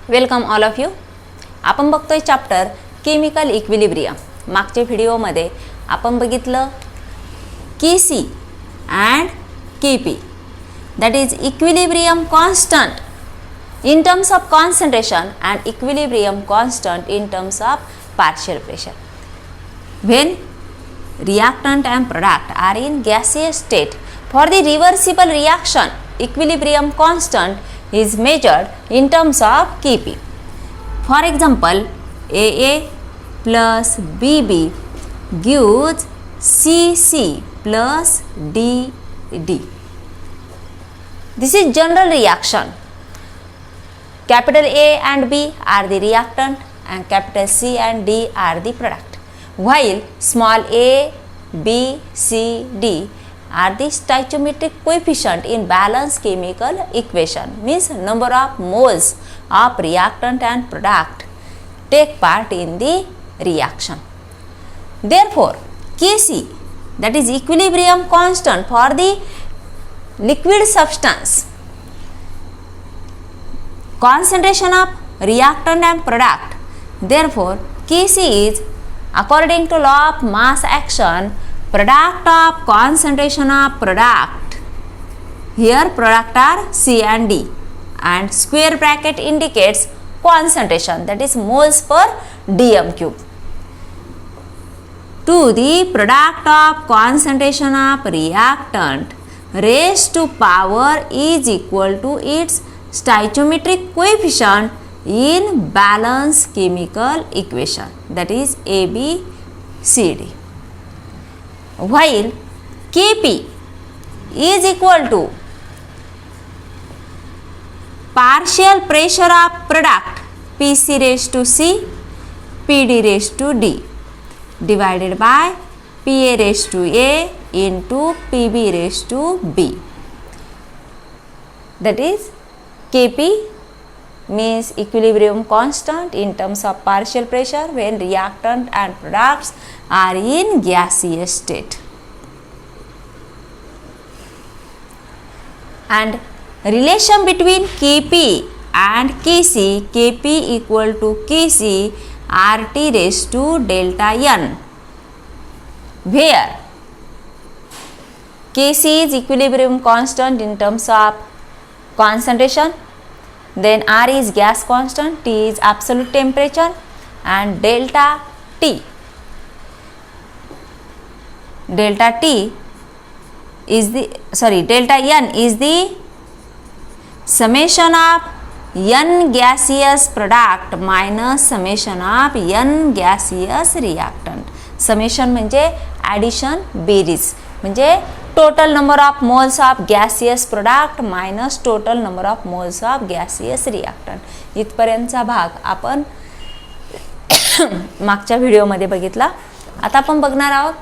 Welcome all of you. आपण बघतोय chapter chemical equilibrium. मागच्या व्हिडिओमध्ये आपण बघितलं Kc and Kp, that is equilibrium constant in terms of concentration and equilibrium constant in terms of partial pressure. When reactant and product are in gaseous state, for the reversible reaction equilibrium constant is measured in terms of Kp. For example, AA plus BB gives CC plus DD. This is general reaction. Capital A and B are the reactant and capital C and D are the product, while small a, B, C, D are the stoichiometric coefficient in balanced chemical equation, means number of moles of reactant and product take part in the reaction. Therefore, Kc, that is equilibrium constant for the liquid substance, concentration of reactant and product. Therefore, Kc is according to law of mass action product of concentration of product. Here product are C and D, and square bracket indicates concentration, that is moles per dm cube. To the product of concentration of reactant raised to power is equal to its stoichiometric coefficient in balanced chemical equation, that is ABCD. While Kp is equal to partial pressure of product Pc raised to C, Pd raised to D divided by Pa raised to A into Pb raised to B. That is Kp means equilibrium constant in terms of partial pressure when reactant and products are in gaseous state. And relation between Kp and Kc, Kp equal to Kc RT raised to delta N, where Kc is equilibrium constant in terms of concentration, then R is gas constant, T is absolute temperature, and delta N is the summation of N gaseous product minus summation of N gaseous reactant. Summation म्हणजे addition, बेरीज, म्हणजे total number of moles of gaseous product minus total number of moles of gaseous reactant. इथपर्यंतचा भाग आपण मागच्या व्हिडिओमध्ये बघितला. आता आपण बघणार आहोत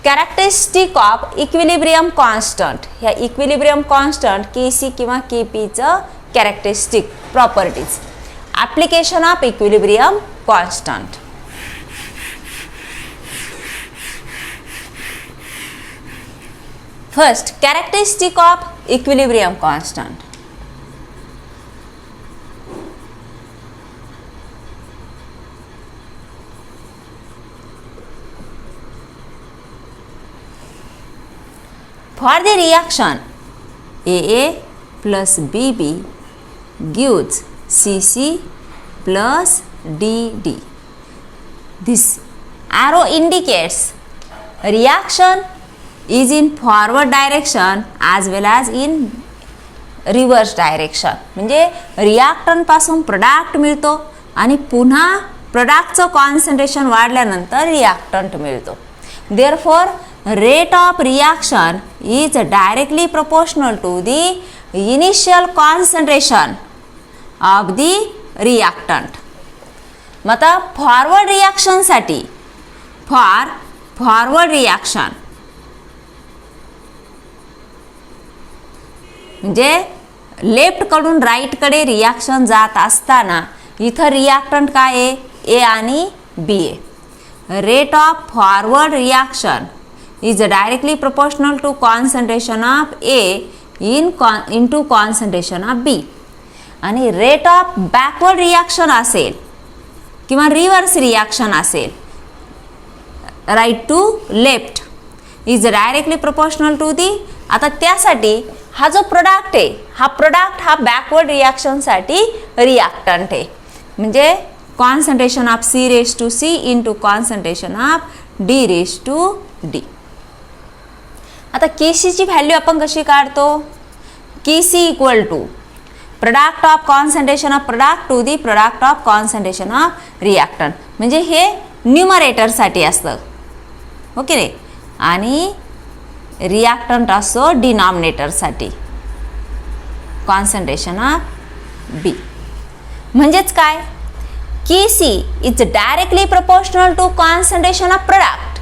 कॅरेक्टरिस्टिक ऑफ इक्विलिब्रियम कॉन्स्टंट. ह्या इक्विलिब्रियम कॉन्स्टंट Kc किंवा Kpचं characteristic properties, application of equilibrium constant. First, characteristic of equilibrium constant. For the reaction AA plus BB gives Cc plus Dd. This arrow indicates reaction is in forward direction as well as in reverse direction. म्हणजे reactant पासून product मिळतो आणि पुन्हा प्रोडक्टचं concentration वाढल्यानंतर reactant मिळतो. Therefore, rate of reaction is directly proportional to the initial concentration of the reactant. मग forward reaction साठी forward reaction म्हणजे लेफ्ट कडून राईट कडे रिॲक्शन जात असताना इथं रिॲक्टंट काय आहे, ए आणि बी आहे. Rate of forward reaction is directly proportional to concentration of A into concentration of B. आणि रेट ऑफ बॅकवर्ड रिॲक्शन असेल किंवा रिव्हर्स रिॲक्शन असेल, right to left is directly proportional to the. आता त्यासाठी हा जो प्रोडक्ट आहे, हा प्रोडक्ट हा बॅकवर्ड रिॲक्शनसाठी रिॲक्टंट आहे. म्हणजे concentration of C⁻C into concentration of D⁻D. आता Kcची व्हॅल्यू आपण कशी काढतो? Kc equal to product of concentration of product to the product of concentration of reactant. म्हणजे हे न्यूमरेटरसाठी असतं, ओके रे, आणि रिॲक्टंट असतो डिनॉमिनेटरसाठी, कॉन्सन्ट्रेशन ऑफ बी. म्हणजेच काय, Kc is directly proportional to concentration of product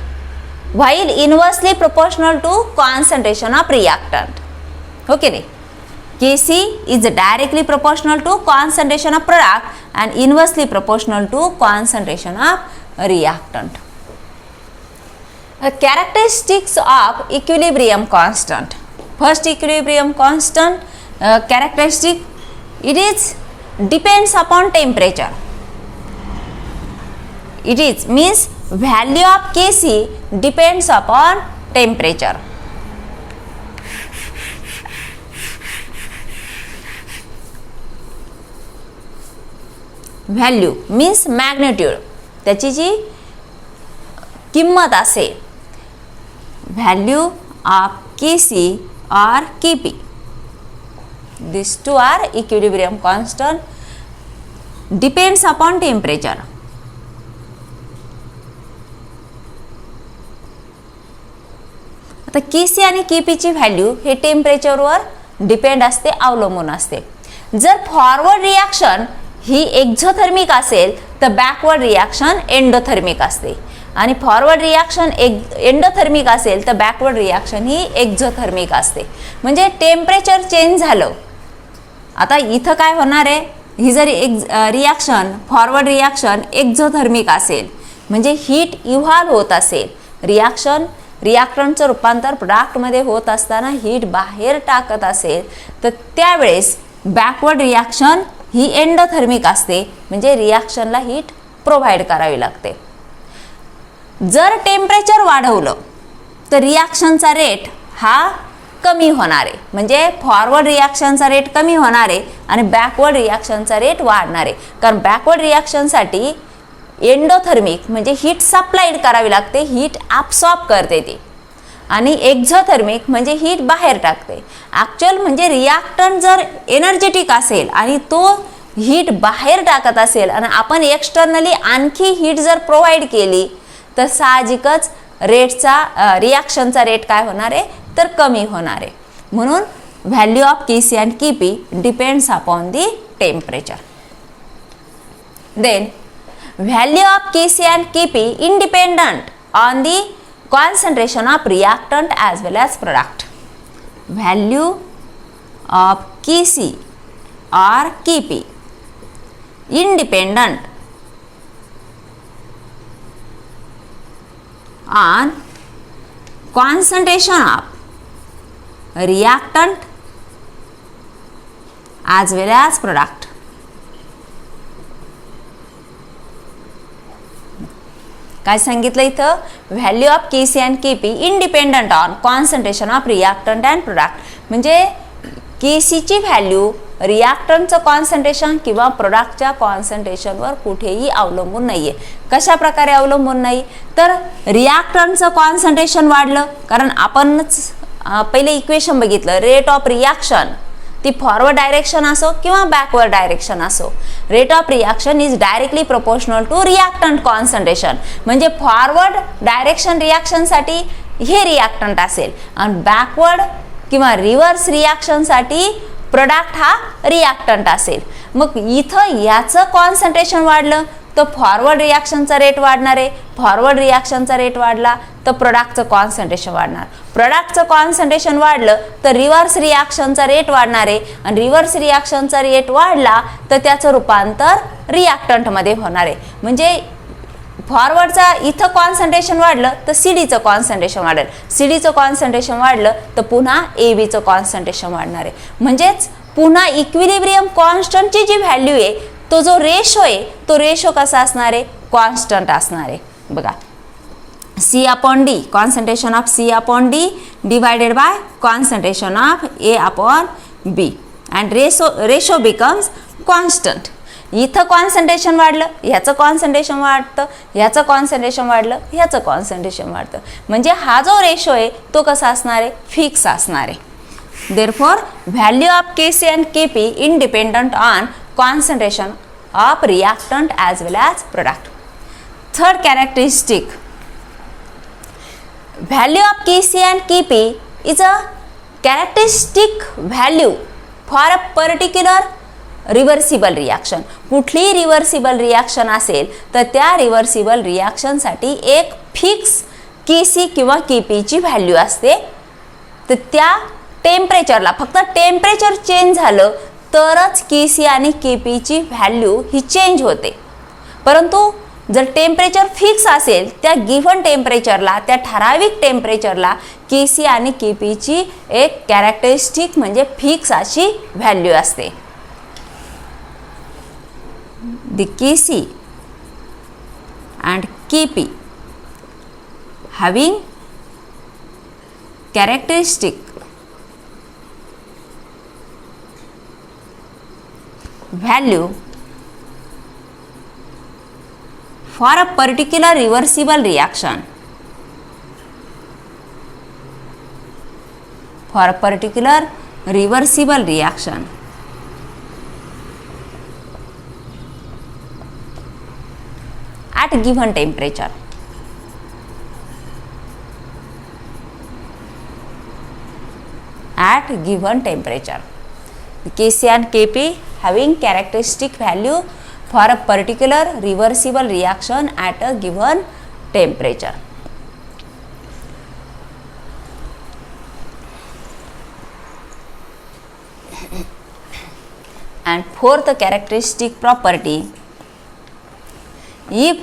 while inversely proportional to concentration of reactant. Okay ray, Kc is directly proportional to concentration of product and inversely proportional to concentration of reactant. Characteristics of equilibrium constant. First equilibrium constant characteristic, it is depends upon temperature. It is means value of Kc depends upon temperature. Value means magnitude, त्याची जी किंमत असेल, value of Kc or Kp. These two are equilibrium constant, depends upon temperature. आता Kc आणि Kpची value हे टेम्परेचरवर depend असते, अवलंबून असते. जर फॉरवर्ड रिॲक्शन ही एक्झोथर्मिक असेल तर बॅकवर्ड रिॲक्शन एंडोथर्मिक असते, आणि फॉरवर्ड रिॲक्शन एंडोथर्मिक असेल तर बॅकवर्ड रिॲक्शन ही एक्झोथर्मिक असते. म्हणजे टेम्परेचर चेंज झालं, आता इथं काय होणार आहे, ही जर रिॲक्शन फॉरवर्ड रिॲक्शन एक्झोथर्मिक असेल म्हणजे हीट इव्हॉल्व होत असेल, रिॲक्टंटचं रूपांतर प्रोडक्टमध्ये होत असताना हीट बाहेर टाकत असेल, तर त्यावेळेस बॅकवर्ड रिॲक्शन ही एंडोथर्मिक असते, म्हणजे रिॲक्शनला हीट प्रोव्हाइड करावी लागते. जर टेम्परेचर वाढवलं तर रिॲक्शनचा रेट हा कमी होणार आहे, म्हणजे फॉरवर्ड रिॲक्शनचा रेट कमी होणार आहे आणि बॅकवर्ड रिॲक्शनचा रेट वाढणार आहे. कारण बॅकवर्ड रिॲक्शनसाठी एंडोथर्मिक म्हणजे हीट सप्लाइड करावी लागते, हीट ॲब्सॉर्ब करते ती, आणि एक्झोथर्मिक म्हणजे हीट बाहेर टाकते. ॲक्च्युअल म्हणजे रिॲक्टंट जर एनर्जेटिक असेल आणि तो हीट बाहेर टाकत असेल आणि आपण एक्सटर्नली आणखी हीट जर प्रोव्हाइड केली तर साहजिकच रिॲक्शनचा रेट काय होणार आहे तर कमी होणार आहे. म्हणून value of Kc and Kp depends upon the temperature. Then value of Kc and Kp independent on the concentration of reactant as well as product. Value of Kc or Kp independent on concentration of reactant as well as product. काय सांगितलं इथं, value of Kc and Kp independent on concentration of reactant and product. म्हणजे Kcची value रिॲक्टंटचं concentration किंवा प्रोडक्टच्या कॉन्सन्ट्रेशनवर कुठेही अवलंबून नाहीये. कशा प्रकारे अवलंबून नाही तर रिॲक्टंटचं कॉन्सन्ट्रेशन वाढलं, कारण आपणच पहिले इक्वेशन बघितलं, रेट ऑफ रिॲक्शन ती फॉरवर्ड डायरेक्शन असो किंवा बॅकवर्ड डायरेक्शन असो, rate of reaction is directly proportional to reactant concentration. म्हणजे फॉरवर्ड डायरेक्शन रिॲक्शनसाठी हे रिॲक्टंट असेल आणि बॅकवर्ड किंवा रिव्हर्स रिॲक्शनसाठी प्रोडक्ट हा रिॲक्टंट असेल. मग इथं याचं कॉन्सन्ट्रेशन वाढलं तर फॉरवर्ड रिॲक्शनचा रेट वाढणार आहे, फॉरवर्ड रिॲक्शनचा रेट वाढला तर प्रोडक्टचं कॉन्सन्ट्रेशन वाढणार, प्रोडक्टचं कॉन्सन्ट्रेशन वाढलं तर रिव्हर्स रिॲक्शनचा रेट वाढणार आहे, आणि रिव्हर्स रिॲक्शनचा रेट वाढला तर त्याचं रूपांतर रिॲक्टंटमध्ये होणार आहे. म्हणजे फॉरवर्डचा इथं कॉन्सन्ट्रेशन वाढलं तर सीडीचं कॉन्सन्ट्रेशन वाढेल, सीडीचं कॉन्सन्ट्रेशन वाढलं तर पुन्हा एबीचं कॉन्सन्ट्रेशन वाढणार आहे. म्हणजेच पुन्हा इक्विलिब्रियम कॉन्स्टंटची जी व्हॅल्यू आहे, तो जो रेशो आहे, तो रेशो कसा असणार आहे, कॉन्स्टंट असणार आहे. बघा, C/D, concentration of C/D divided by concentration of A/B and ratio becomes constant. इथं कॉन्सन्ट्रेशन वाढलं, ह्याचं कॉन्सन्ट्रेशन वाढतं, ह्याचं कॉन्सन्ट्रेशन वाढलं, ह्याचं कॉन्सन्ट्रेशन वाढतं. म्हणजे हा जो रेशो आहे तो कसा असणार आहे, फिक्स असणार आहे. Therefore, value of Kc and Kp independent on concentration of reactant as well as product. Third characteristic, value of Kc and Kp is a characteristic value for a particular reversible reaction. कुठलीही reversible reaction असेल तर त्या reversible रिॲक्शनसाठी एक fix Kc किंवा Kpची value असते. तर त्या टेम्परेचरला, फक्त टेम्परेचर चेंज झालं तरच Kc आणि Kpची व्हॅल्यू ही चेंज होते. परंतु जर टेम्परेचर फिक्स असेल, त्या गिव्हन टेम्परेचरला, त्या ठराविक टेम्परेचरला Kc आणि Kpची एक कॅरेक्टरिस्टिक म्हणजे फिक्स अशी व्हॅल्यू असते. The Kc and Kp having characteristic value for a particular reversible reaction, for a particular reversible reaction at given temperature. At given temperature, the Kc and Kp having characteristic value for a particular reversible reaction at a given temperature. And fourth characteristic property, if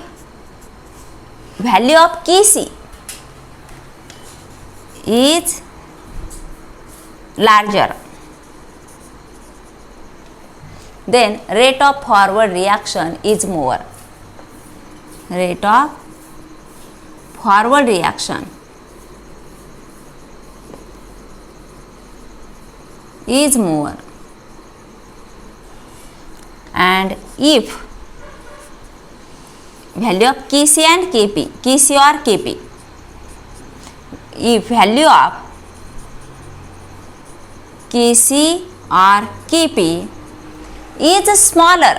value of Kc is larger, then rate of forward reaction is more. Rate of forward reaction is more. And if value of Kc and Kp, Kc or Kp, if value of Kc or Kp is smaller,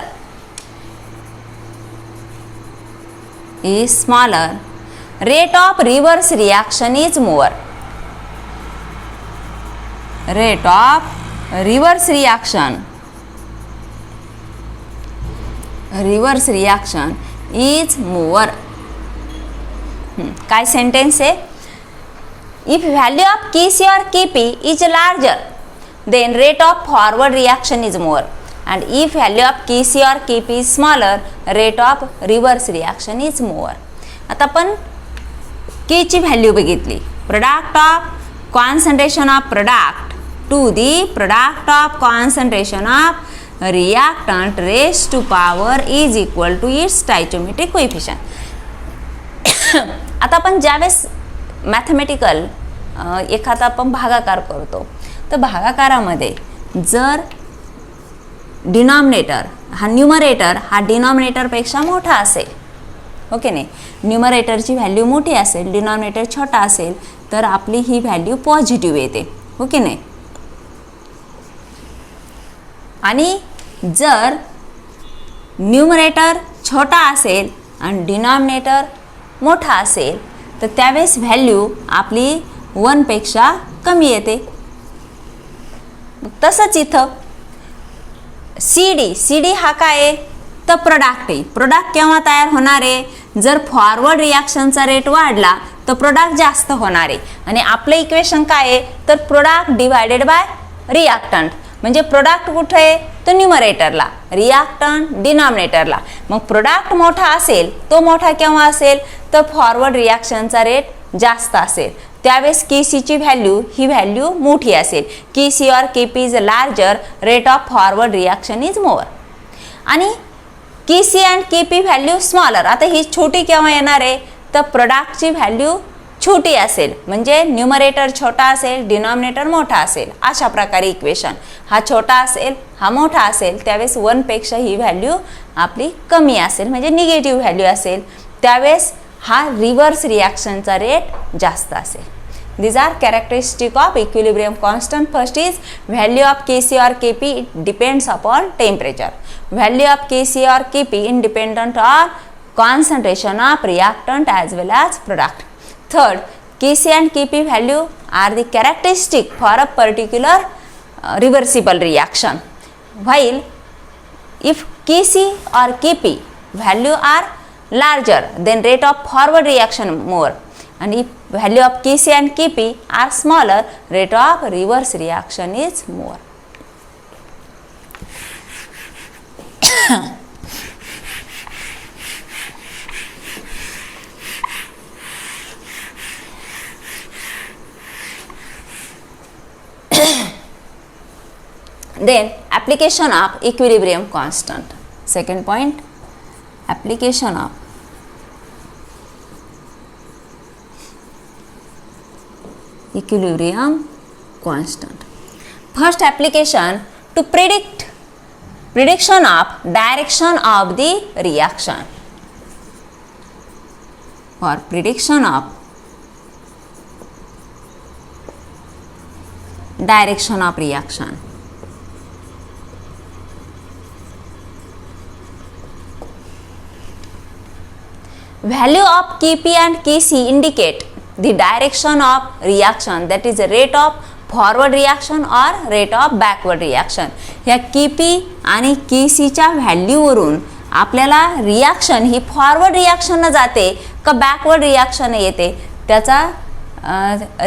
rate of reverse reaction is more. Rate of reverse reaction is more. काय sentence आहे? If value of Kc or Kp is larger, then rate of forward reaction is more. And if value of Kc or Kp is smaller, rate of reverse reaction is more. आता आपण K ची value बघितली. Product of concentration of product to the product of concentration of reactant raised to power is equal to its stoichiometric coefficient. आता आपण ज्यावेळेस mathematical एखादा आपण भागाकार करतो, तर भागाकारामध्ये जर डिनॉमिनेटर हा न्यूमरेटर हा डिनॉमिनेटरपेक्षा मोठा असेल, ओके नाही, न्यूमरेटरची व्हॅल्यू मोठी असेल, डिनॉमिनेटर छोटा असेल, तर आपली ही व्हॅल्यू पॉझिटिव्ह येते, ओके नाही. आणि जर न्यूमरेटर छोटा असेल आणि डिनॉमिनेटर मोठा असेल, तर त्यावेळेस व्हॅल्यू आपली 1 पेक्षा कमी येते. तसंच इथं सी डी हा काय आहे, तर प्रोडक्ट आहे. प्रोडक्ट केव्हा तयार होणार आहे, जर फॉरवर्ड रिॲक्शनचा रेट वाढला तर प्रोडक्ट जास्त होणार आहे. आणि आपलं इक्वेशन काय आहे, तर प्रोडक्ट डिवायडेड बाय रिॲक्टंट. म्हणजे प्रोडक्ट कुठे आहे, तर न्यूमरेटरला, रिॲक्टंट डिनॉमिनेटरला. मग प्रोडक्ट मोठा असेल, तो मोठा केव्हा असेल, तर फॉरवर्ड रिॲक्शनचा रेट जास्त असेल, त्यावेळेस के सीची व्हॅल्यू ही व्हॅल्यू मोठी असेल. K C or K P is larger, rate of forward reaction is more. आणि K C and K P value smaller. आता ही छोटी केव्हा येणार आहे, तर प्रोडक्टची व्हॅल्यू छोटी असेल म्हणजे न्यूमरेटर छोटा असेल, डिनॉमिनेटर मोठा असेल. अशा प्रकारे इक्वेशन, हा छोटा असेल हा मोठा असेल त्यावेळेस 1 पेक्षा ही व्हॅल्यू आपली कमी असेल म्हणजे निगेटिव्ह व्हॅल्यू असेल, त्यावेळेस हा रिव्हर्स रिॲक्शनचा रेट जास्त असेल. These are characteristic of equilibrium constant. First is value of Kc or Kp depends upon temperature. Value of Kc or Kp independent on concentration of reactant as well as product. Third, Kc and Kp value are the characteristic for a particular reversible reaction. While if Kc or Kp value are larger, then rate of forward reaction more. And if value of Kc and Kp are smaller, rate of reverse reaction is more. Then application of equilibrium constant. Second point, application of equilibrium constant. First application, to prediction of direction of the reaction. For prediction of direction of reaction, value of Kp and Kc indicate the direction of reaction, that is the rate of forward reaction or rate of backward reaction. ह्या Kp आणि Kc च्या व्हॅल्यूवरून आपल्याला reaction ही forward reaction जाते का backward reaction येते त्याचा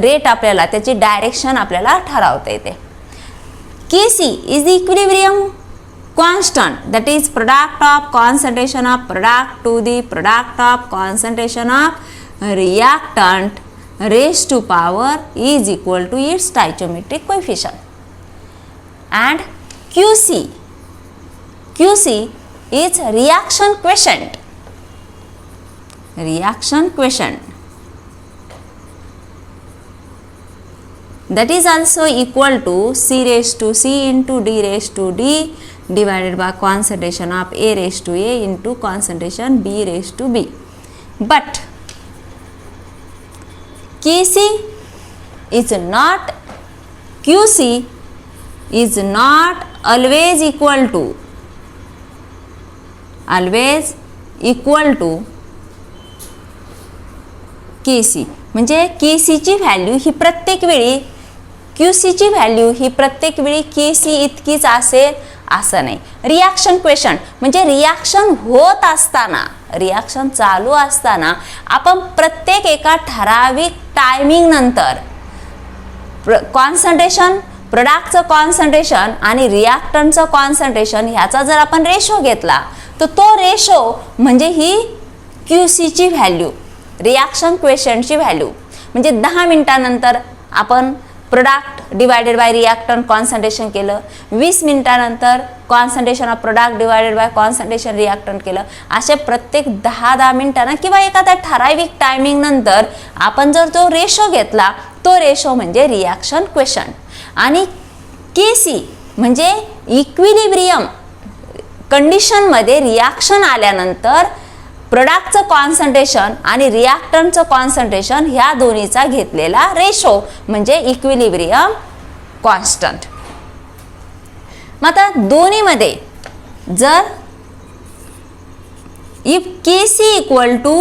rate आपल्याला, त्याची डायरेक्शन आपल्याला ठरवता येते. Kc is the equilibrium constant, that is product of concentration of product to the product of concentration of reactant raised to power is equal to its stoichiometric coefficient. And QC is reaction quotient. Reaction quotient, that is also equal to C raised to C into D raised to D divided by concentration of A raised to A into concentration B raised to B. But QC is not always equal to Kc. म्हणजे Kc ची value ही प्रत्येक वेळी Qc ची value ही प्रत्येक वेळी Kc इतकीच असेल असं नाही. रिॲक्शन क्वेशन म्हणजे रिॲक्शन होत असताना, रिॲक्शन चालू असताना आपण प्रत्येक एका ठराविक टायमिंग नंतर कॉन्सन्ट्रेशन, प्रोडक्टचं कॉन्सन्ट्रेशन आणि रिॲक्टंटचं कॉन्सन्ट्रेशन ह्याचा जर आपण रेशो घेतला तर तो रेशो म्हणजे ही Qc ची व्हॅल्यू, रिॲक्शन क्वेशनची व्हॅल्यू. म्हणजे 10 मिनिटानंतर आपण product divided by reactant concentration केलं, 20 मिनिटानंतर concentration of product divided by concentration reactant केलं. असे प्रत्येक 10-10 मिनिटांना किंवा एखाद्या ठराविक टायमिंग नंतर आपण जर तो रेशो घेतला तो रेशो म्हणजे रिॲक्शन क्वेशन. आणि Kc म्हणजे इक्विलिब्रियम कंडिशनमध्ये रिॲक्शन आल्यानंतर प्रोडक्टचं कॉन्सन्ट्रेशन आणि रिॲक्टंटचं कॉन्सन्ट्रेशन ह्या दोन्हीचा घेतलेला रेशो म्हणजे इक्विलिब्रियम कॉन्स्टंट. मग आता दोन्हीमध्ये जर if Kc equal to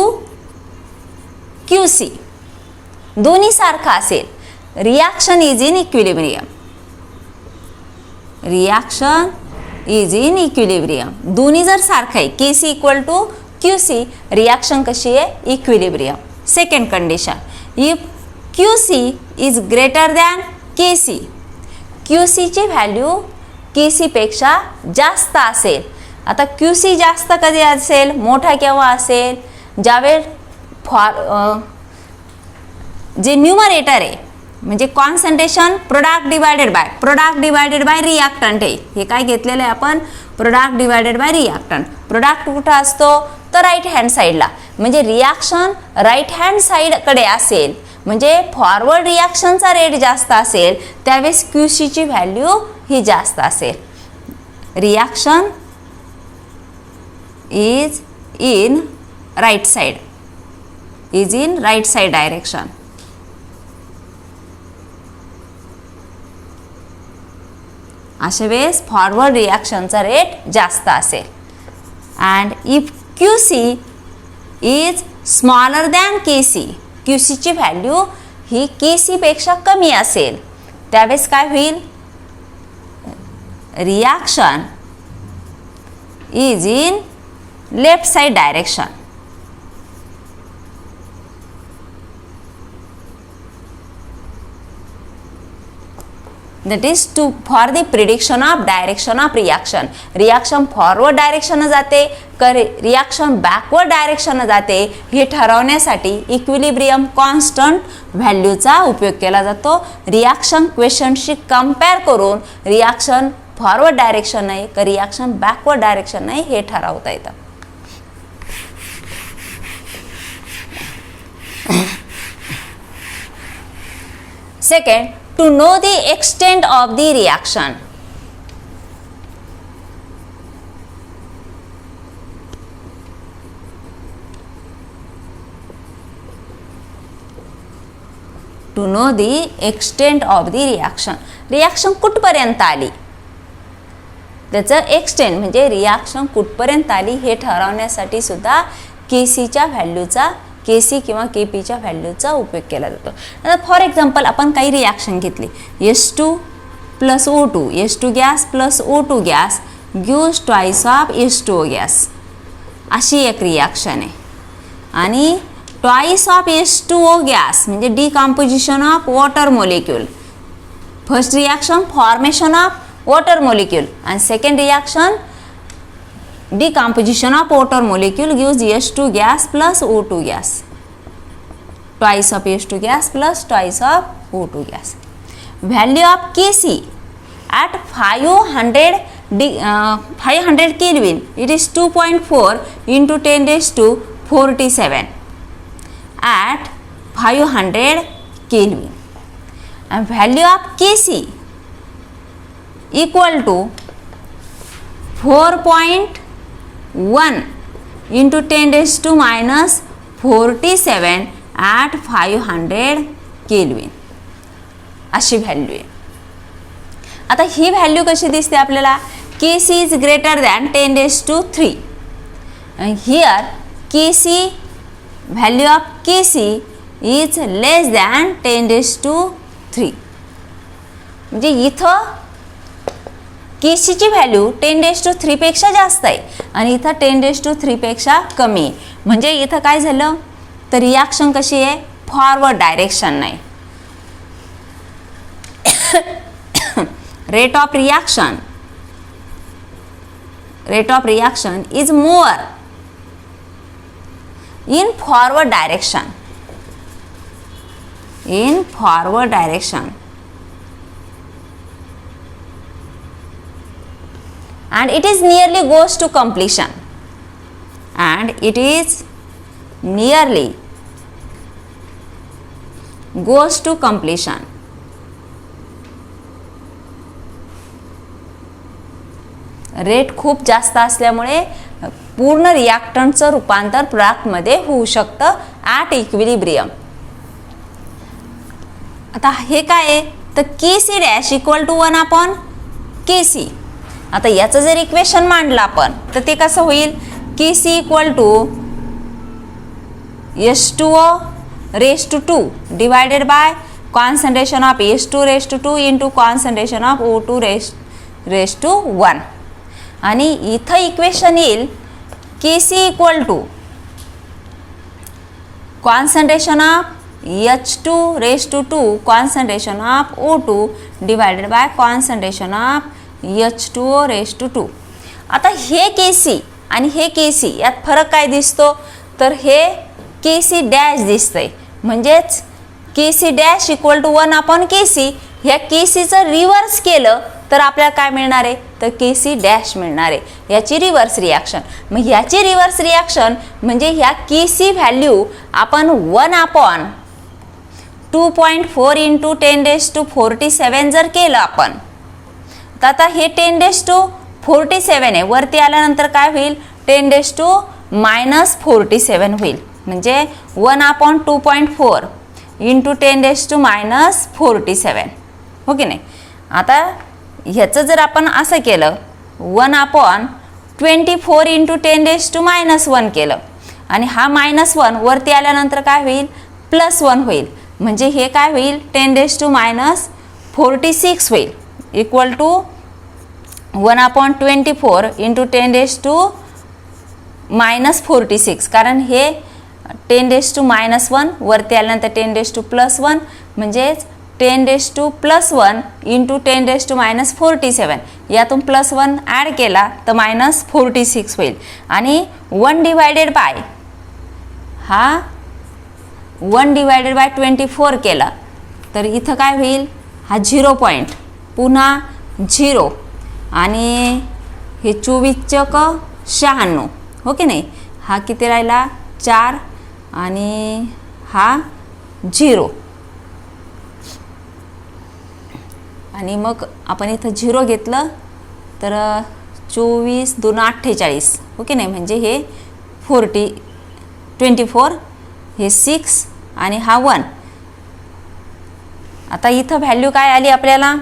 Qc दोन्ही सारखा असेल, reaction is in equilibrium, reaction is in equilibrium. दोन्ही जर सारखं आहे, Kc equal to Qc, reaction कशी आहे equilibrium. Second condition, if Qc is greater than Kc, Qc ची व्हॅल्यू Kc पेक्षा जास्त असेल. आता Qc जास्त कधी असेल, मोठा केव्हा असेल, ज्यावेळेस जे न्यूमरेटर आहे म्हणजे concentration product divided by reactant आहे. हे काय घेतलेलं आहे आपण, product divided by reactant. Product कुठं असतो तर राईट हँड साईडला, म्हणजे रिॲक्शन राईट हँड साईडकडे असेल म्हणजे फॉरवर्ड रिॲक्शनचा रेट जास्त असेल त्यावेळेस QCची व्हॅल्यू ही जास्त असेल. Reaction is in right side, is in right side direction. अशा वेळेस फॉरवर्ड रिॲक्शनचा रेट जास्त असेल. And if QC is smaller than KC, QCची व्हॅल्यू ही KC पेक्षा कमी असेल त्यावेळेस काय होईल, reaction is in left side direction. That is for the prediction of direction of reaction. Reaction forward direction जाते का रिॲक्शन बॅकवर्ड डायरेक्शन जाते हे ठरवण्यासाठी इक्विलिब्रियम कॉन्स्टंट व्हॅल्यूचा उपयोग केला जातो. रिॲक्शन क्वेश्चनशी कंपेअर करून रिॲक्शन फॉरवर्ड डायरेक्शन नाही का रिॲक्शन बॅकवर्ड डायरेक्शन नाही हे ठरवता येतं. Second, to know the extent of the reaction. To know the extent of the reaction. Reaction कुठपर्यंत आली त्याचं एक्सटेंट म्हणजे रिॲक्शन कुठपर्यंत आली हे ठरवण्यासाठी सुद्धा KCच्या व्हॅल्यूचा KC किंवा KPच्या व्हॅल्यूचा उपयोग केला जातो. आता फॉर एक्झाम्पल आपण काही रिॲक्शन घेतली, H2 plus O2, H2 gas plus O2 gas gives twice of H2O gas, अशी एक रिॲक्शन आहे. आणि ट्वाइस ऑफ H2O गॅस म्हणजे decomposition of water molecule. First reaction formation of water molecule आणि second reaction decomposition of water molecule gives H2 gas plus O2 gas, twice of H2 gas plus twice of O2 gas. Value of KC at 500 Kelvin, it is 2.4 into 10 raised to 47 at 500 Kelvin. And value of KC equal to 4.1 into 10 raised to minus 47 at 500 Kelvin, अशी value आहे. आता ही value कशी दिसते आपल्याला, KC is greater than 10 raised to 3. Here KC value of KC is less than 10 raised to 3. म्हणजे इथं KCची value 10 raised to 3 पेक्षा जास्त आहे आणि इथं 10 raised to 3 पेक्षा कमी आहे. म्हणजे इथं काय झालं तर रिॲक्शन कशी आहे, फॉरवर्ड डायरेक्शन नाही. Rate of reaction is more in forward direction. And it is nearly goes to completion, and it is nearly goes to completion. Rate खूप जास्त असल्यामुळे पूर्ण रिॲक्टंटचं रूपांतर प्रोडक्टमध्ये होऊ शकतं ॲट इक्विलिब्रियम. आता हे काय आहे तर KC dash equal to 1 upon KC. आता याचं जर इक्वेशन मांडलं आपण तर ते कसं होईल, KC equal to H2O raised to 2 divided by concentration of H2 raised to 2 into concentration of O2 raised to 1. आणि इथं इक्वेशन येईल KC equal to concentration of H2 raised to 2 concentration of O2 divided by concentration of H2O raised to 2. आता हे KC आणि हे KC यात फरक काय दिसतो तर हे KC डॅश दिसतंय, म्हणजेच KC dash equal to 1 upon KC. ह्या KCचं रिव्हर्स केलं तर आपल्याला काय मिळणार आहे, तर KC डॅश मिळणार आहे. याची रिव्हर्स रिॲक्शन. मग ह्याची रिव्हर्स रिॲक्शन म्हणजे ह्या KC व्हॅल्यू आपण 1 अपॉन 2.4 इंटू 10⁻47 जर केलं आपण, तर आता हे 10⁻47 आहे, वरती आल्यानंतर काय होईल, 10⁻47 होईल. म्हणजे 1 अपॉन 2.4 इंटू 10⁻47, हो की नाही. आता ह्याचं जर आपण असं केलं 1 अपॉन 24 इंटू 10⁻1 केलं आणि हा -1 वरती आल्यानंतर काय होईल, +1 होईल. म्हणजे हे काय होईल, 10⁻46 होईल, इक्वल टू 1 अपॉन 24 इंटू 10⁻46. कारण हे 10⁻1 वरती आल्यानंतर 10⁻1 म्हणजेच 10⁻1 इंटू 10⁻47. यातून +1 ॲड केला तर -46 होईल. आणि 1 डिवायडेड बाय हा 1 डिवायडेड बाय 24 केला तर इथं काय होईल, हा 0 पॉईंट, पुन्हा 0 आणि हे 24×96, हो की नाही. हा किती राहिला, 4 आणि हा 0. आणि मग आपण इथं 0 घेतलं तर 24 2 48, हो की नाही. म्हणजे हे 24 हे 6 आणि हा 1. आता इथं व्हॅल्यू काय आली आपल्याला,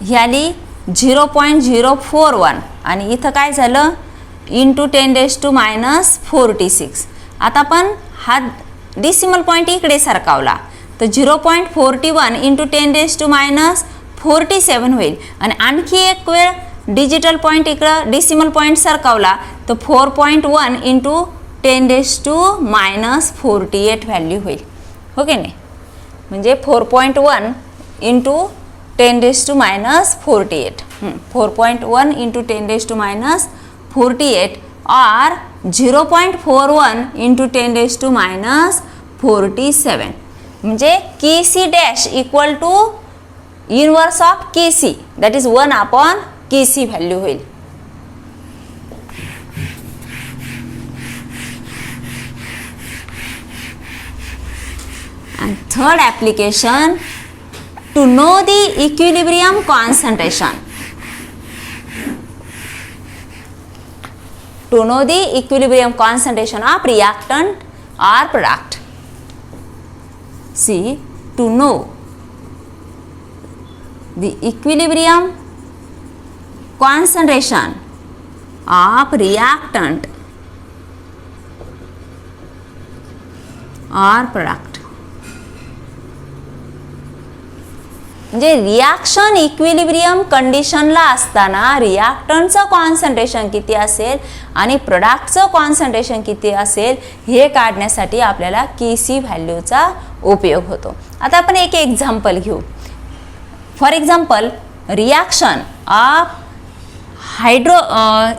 ही आली 0.041 आणि इथं काय झालं, इंटू 10⁻46. आता आपण हा डेसिमल पॉईंट इकडे सरकावला तर 0.41 इंटू 10⁻47 होईल. आणि आणखी एक वेळ डिजिटल पॉईंट इकडं डेसिमल पॉईंट सरकावला तर 4.1 इंटू 10⁻48 व्हॅल्यू होईल, हो की नाही. म्हणजे 4.1 इंटू 10⁻48, 4.1 इंटू 10⁻48 or 0.41 इंटू 10⁻47. म्हणजे KC dash equal to inverse of KC, that is 1 upon KC value होईल. And third application, to know the equilibrium concentration. To know the equilibrium concentration of reactant or product. See, to know the equilibrium concentration of reactant or product. म्हणजे reaction equilibrium कंडिशनला असताना रिॲक्टंटचं concentration किती असेल आणि प्रोडक्टचं concentration किती असेल हे काढण्यासाठी आपल्याला KC व्हॅल्यूचा उपयोग होतो. आता आपण एक एक्झाम्पल घेऊ. For example, reaction of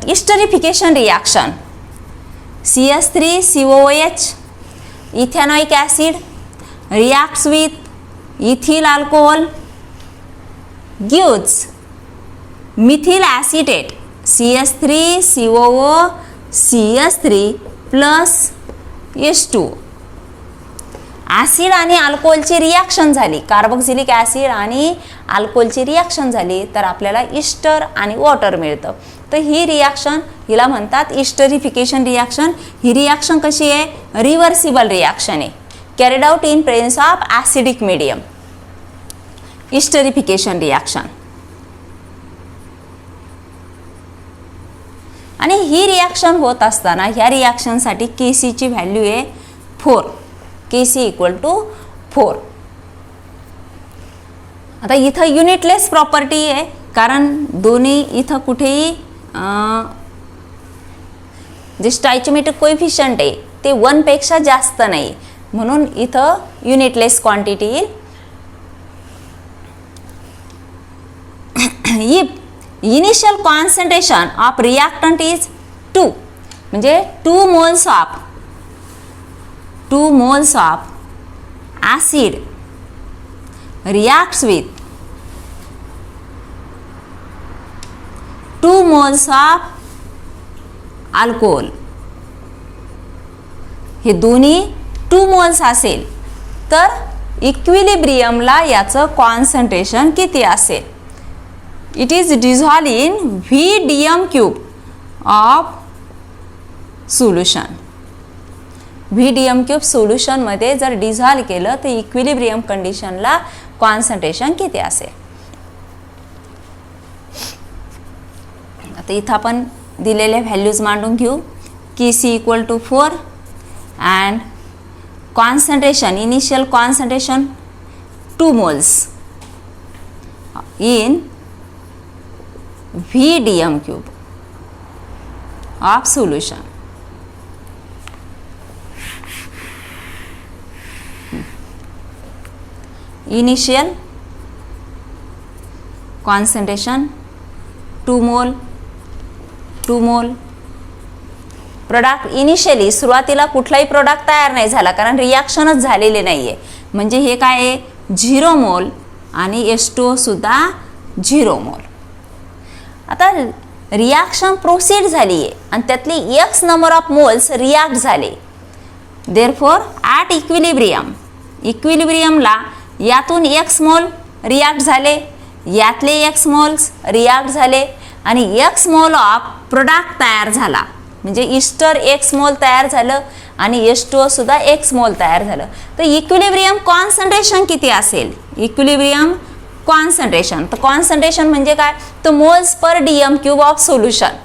esterification reaction CH3COOH ethanoic acid reacts with ethyl alcohol gives methyl acetate CH3COO CH3 plus H2. Acid आणि अल्कोहोलची रिॲक्शन झाली, कार्बोक्सिलिक ॲसिड आणि अल्कोहोलची रिॲक्शन झाली तर आपल्याला इस्टर आणि वॉटर मिळतं. तर ही रिॲक्शन हिला म्हणतात इस्टरिफिकेशन रिॲक्शन. ही रिॲक्शन कशी आहे, रिव्हर्सिबल रिॲक्शन आहे, carried out in presence of acidic medium. Esterification reaction. आणि ही रिॲक्शन होत असताना ह्या रिॲक्शनसाठी KCची व्हॅल्यू आहे 4. KC equal to 4. आता इथं युनिटलेस प्रॉपर्टी आहे कारण दोन्ही इथं कुठेही जे स्टॉइचियोमेट्रिक कोएफिशियंट आहे ते 1 पेक्षा जास्त नाही, म्हणून इथं युनिटलेस क्वांटिटी येईल. If initial concentration of reactant is 2 म्हणजे 2 moles of acid reacts with 2 moles of alcohol. हे दोन्ही 2 मोल्स असेल तर इक्विलिब्रियमला याचं कॉन्सन्ट्रेशन किती असेल? It is dissolve in VDM³ of solution. VDM³ सोल्युशनमध्ये जर डिझॉल्व केलं तर इक्विलिब्रियम कंडिशनला कॉन्सन्ट्रेशन किती असेल? आता इथं आपण दिलेल्या व्हॅल्यूज मांडून घेऊ. Kc = 4 and concentration, initial concentration 2 moles in VDM³ of solution. Initial concentration 2 mole. Product initially सुरुवातीला कुठलाही प्रोडक्ट तयार नाही झाला कारण रिॲक्शनच झालेले नाही आहे. म्हणजे हे काय आहे? 0 मोल आणि H2O सुद्धा 0 मोल. आता रिॲक्शन प्रोसीड झाली आहे आणि त्यातली x number of moles react झाले. देअरफॉर ॲट इक्विलिब्रियमला यातून x मोल रिॲक्ट झाले, यातले x मोल्स रिॲक्ट झाले आणि x मोल ऑफ प्रोडक्ट तयार झाला. म्हणजे इस्टर x मोल तयार झालं आणि H2O सुद्धा x मोल तयार झालं. तर इक्विलिब्रियम कॉन्सन्ट्रेशन किती असेल? इक्विलिब्रियम कॉन्सन्ट्रेशन, तर कॉन्सन्ट्रेशन म्हणजे काय? तर moles per DM³ of solution.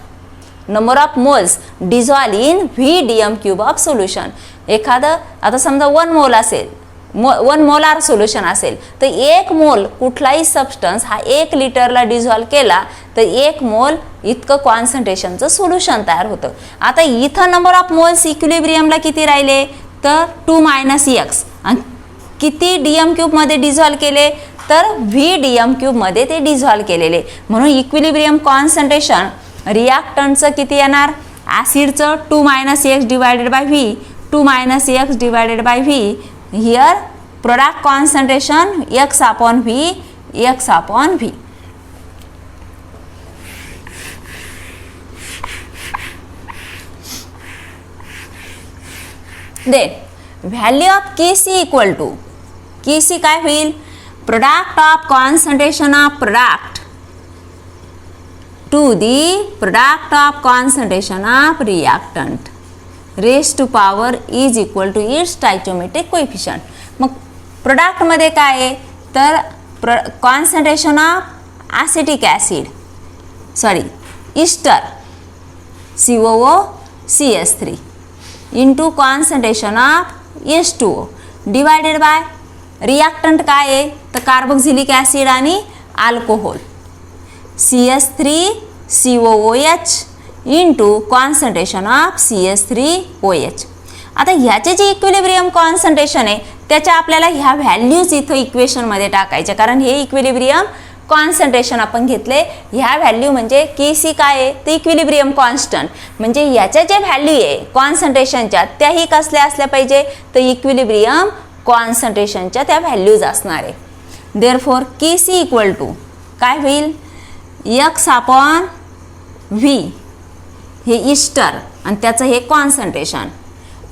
Number of moles dissolve in VDM³ of solution. एखादं आता समजा 1 मोल असेल, 1 मोलार सोल्युशन असेल तर 1 मोल कुठलाही सबस्टन्स हा 1 लिटरला डिझॉल्व केला तर 1 मोल इतकं कॉन्सन्ट्रेशनचं सोल्युशन तयार होतं. आता इथं नंबर ऑफ मोल्स इक्विलिब्रियमला किती राहिले? तर 2 - x. आणि किती DM³ मध्ये डिझॉल्व केले? तर VDM³ मध्ये ते डिझॉल्व केलेले. म्हणून इक्विलिब्रियम कॉन्सन्ट्रेशन रिॲक्टंटचं किती येणार? ॲसिडचं 2 - x divided by V. 2 - x divided by V. Here product concentration x/V. Then value of Kc = Kc काय होईल? product of concentration of product to the product of concentration of reactant raised to power is equal to its stoichiometric coefficient. मग प्रोडक्टमध्ये काय आहे? तर concentration of acetic acid ester COOCH3 into concentration of H2O divided by reactant काय आहे? तर carboxylic acid आणि alcohol CH3COOH into concentration of CH3OH. आता ह्याचे जे इक्विलिब्रियम कॉन्सन्ट्रेशन आहे त्याच्या आपल्याला ह्या व्हॅल्यूज इथं इक्वेशनमध्ये टाकायच्या कारण हे इक्विलिब्रियम कॉन्सन्ट्रेशन आपण घेतले. ह्या व्हॅल्यू म्हणजे Kc काय आहे? ते इक्विलिब्रियम कॉन्स्टंट. म्हणजे याच्या ज्या व्हॅल्यू आहे कॉन्सन्ट्रेशनच्या त्याही कसल्या असल्या पाहिजे? तर इक्विलिब्रियम कॉन्सन्ट्रेशनच्या त्या व्हॅल्यूज असणार आहे. देअरफॉर Kc = काय होईल? x/V हे इस्टर आणि त्याचं हे कॉन्सन्ट्रेशन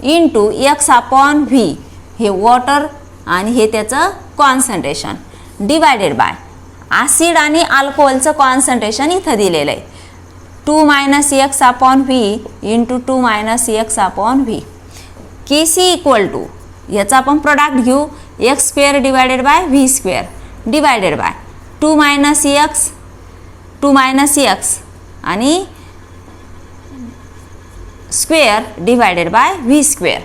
इंटू x/V हे वॉटर आणि हे त्याचं कॉन्सन्ट्रेशन डिवायडेड बाय ॲसिड आणि अल्कोहोलचं कॉन्सन्ट्रेशन इथं दिलेलं आहे 2 - x/V इंटू 2 - x/V. Kc = याचा आपण प्रोडक्ट घेऊ x² divided by V² divided by 2 - x आणि square divided by V².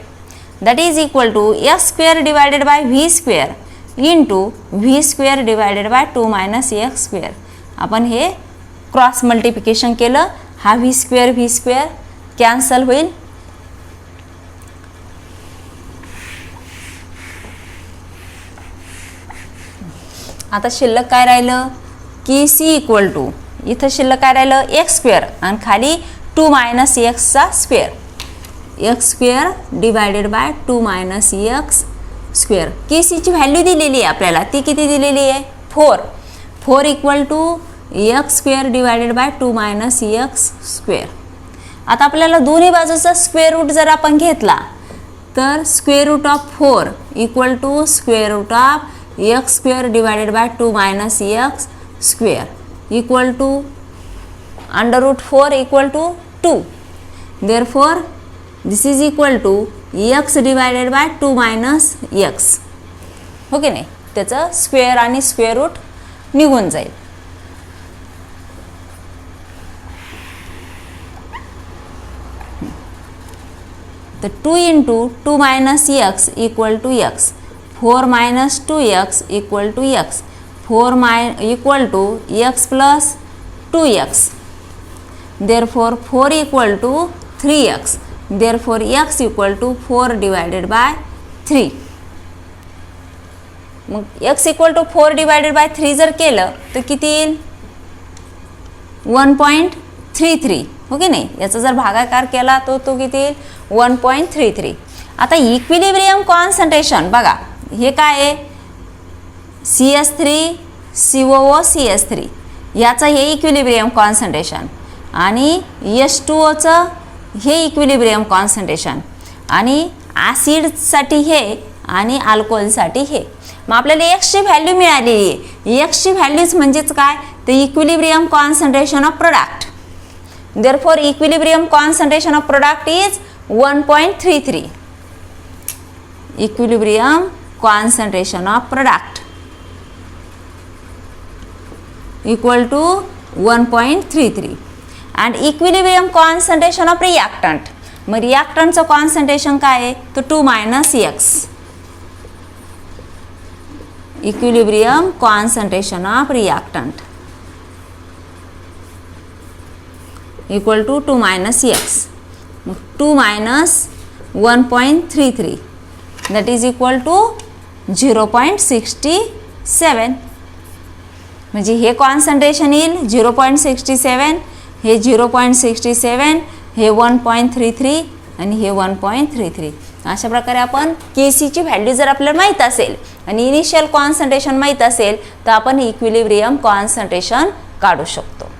That is equal to x² divided by V² into V² divided by 2 - x². आपण हे क्रॉस मल्टिप्लिकेशन केलं, हा V² cancel होईल. आता शिल्लक काय राहिलं? Kc = इथं शिल्लक काय राहिलं? x² आणि खाली 2 - x चा square. X square divided by 2 minus x square. K सीची व्हॅल्यू दिलेली आहे आपल्याला, ती किती दिलेली आहे 4. 4 equal to x square divided by 2 minus x square. आता आपल्याला दोन्ही बाजूचा स्क्वेअर रूट जर आपण घेतला तर square root of 4 equal to square root of x square divided by 2 minus x square equal to under root 4 equal to 2. Therefore this is equal to x divided by 2 minus x. हो की नाही, त्याचं square आणि square route निघून जाईल. तर 2 into 2 minus x equal to x. 4 minus 2x equal to x. 4 equal to x plus 2x. Therefore 4 equal to 3x. Therefore x equal to 4 divided by 3. मग x equal to 4 divided by 3 जर केलं तर किती येईल 1.33. हो की नाही, याचा जर भागाकार केला तो किती येईल 1.33. आता इक्विलिब्रियम कॉन्सन्ट्रेशन बघा, हे काय आहे CS3 COO CS3 याचं हे इक्विलिब्रियम कॉन्सन्ट्रेशन आणि H2Oचं हे इक्विलिब्रियम कॉन्सन्ट्रेशन आणि ॲसिडसाठी हे आणि अल्कोहोलसाठी हे. मग आपल्याला एक्सची व्हॅल्यू मिळालेली आहे. एक्सची व्हॅल्यूज म्हणजेच काय तर equilibrium concentration of product. Therefore equilibrium concentration of product is 1.33. Equilibrium concentration of product equal to 1.33 and equilibrium concentration of reactant. मग रिॲक्टंटचं कॉन्सन्ट्रेशन काय आहे तर 2 minus x. Equilibrium concentration of reactant equal to 2 minus x. मग 2 minus 1.33 that is equal to 0.67. म्हणजे हे concentration येईल 0.67, हे 0.67, हे 1.33 आणि हे 1.33. अशा प्रकारे आपण केसीची व्हॅल्यू जर आपल्याला माहीत असेल आणि इनिशियल कॉन्सन्ट्रेशन माहीत असेल तर आपण इक्विलिब्रियम कॉन्सन्ट्रेशन काढू शकतो.